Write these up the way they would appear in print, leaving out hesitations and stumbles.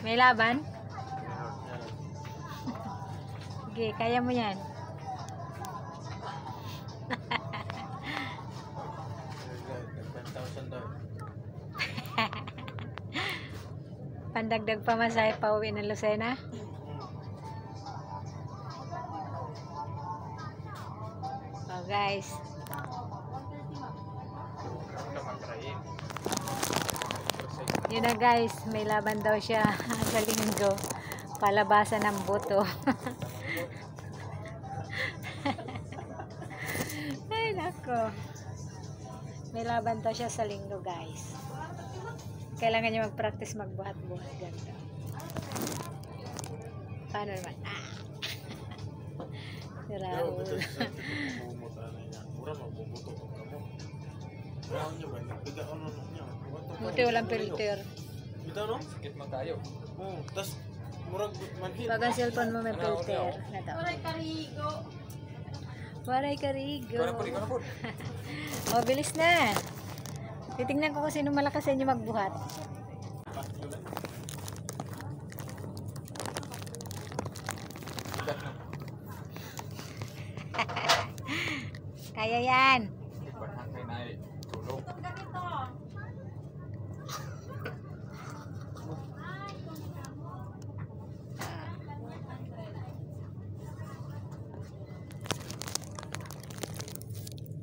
May laban? Sige, kaya mo yan. Pandagdag pamasahe pa uwi ng Lucena? Oh guys. Yun na guys, may laban daw siya sa linggo. Palabasan ng buto. Ay nako. May laban daw siya sa linggo guys. Kailangan niya mag-practice magbuhat-buhat ganito. Paano naman? Si Raul. Buti walang filter. Ito no? Sakit man tayo. Tas murag manhit. Pag ang cellphone mo may filter. Waray karigo. Waray karigo. Ikaw na po. O, bilis na. Titingnan ko kung sino malakas sa inyo magbuhat. Kaya yan. Ipanhangkay na eh. Tulog.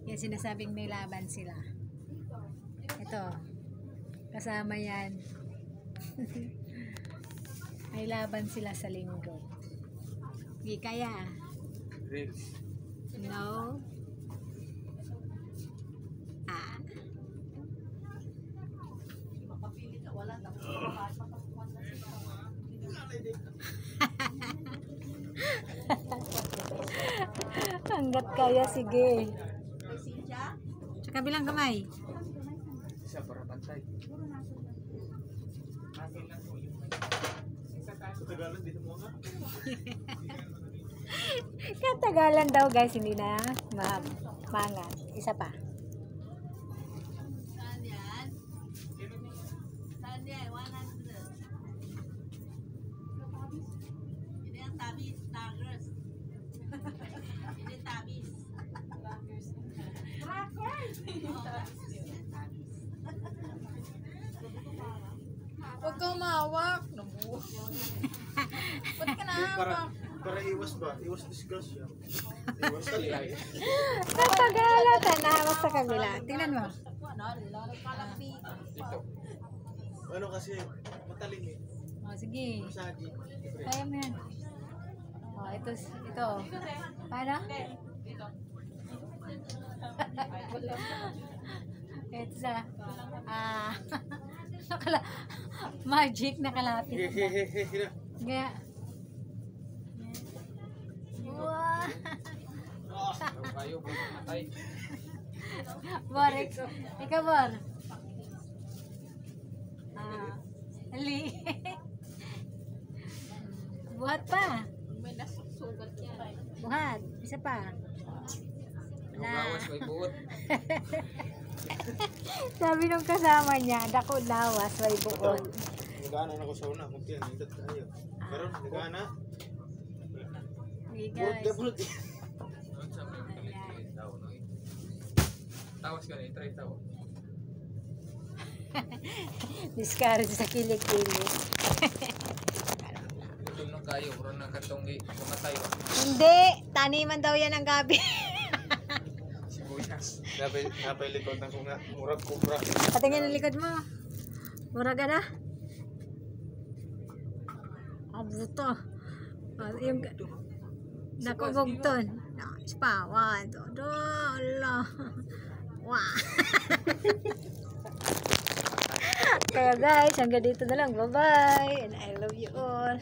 Yan sinasabing may laban sila. Ito. Kasama yan. May laban sila sa linggo. Hindi kaya. Reels. No. Hanggat kaya, sige. Sa kabilang kamay. Isa para pantay. Katagalan dito mo nga. Katagalan daw guys, hindi na mangat. Isa pa. Saan yan? Saan yan? 100. Ini ang tabis. Taggers. Ini tabis. Huwag kang mahawak. Ba't ka nahawak? Para iwas ba? Iwas disgrasya. Iwas kalilay. Katagalan. Tanahawak sa kabila. Tingnan mo. Dito. Ano kasi mataling eh. O, sige. Masagi. Kaya mo yan. O, ito. Paano? Ito sa magic na kalapit. Hehehehe. Kaya wow. Ayaw kayo. Matay. Bor, ikaw Bor. Ali. Buhat pa. May nasusugat yan. Buhat. Isa pa. Lawas may buot. Sabi nung kasama niya, dako lawas, may buod. Nagana na ko sa una. Kung tiyan, hindot tayo. Pero nagana. Hey Bulot ka, guys. bulot. Doon sa may kalit daw. Tawas ka na. Try tawas. Discourage sa kilik-kilik. Ito nung kayo. Pero nakatonggi. Pumatay. Hindi, taniman daw yan ang gabi. Sibuyas. Napay likod ng kunga. Murag kubra. Patingin ang likod mo. Mura ka na. Abuto. Yung nakubugton. Pa, 1, 2, 3. Allah. Wow. Kaya guys, hanggang dito na lang. Bye-bye. And I love you all.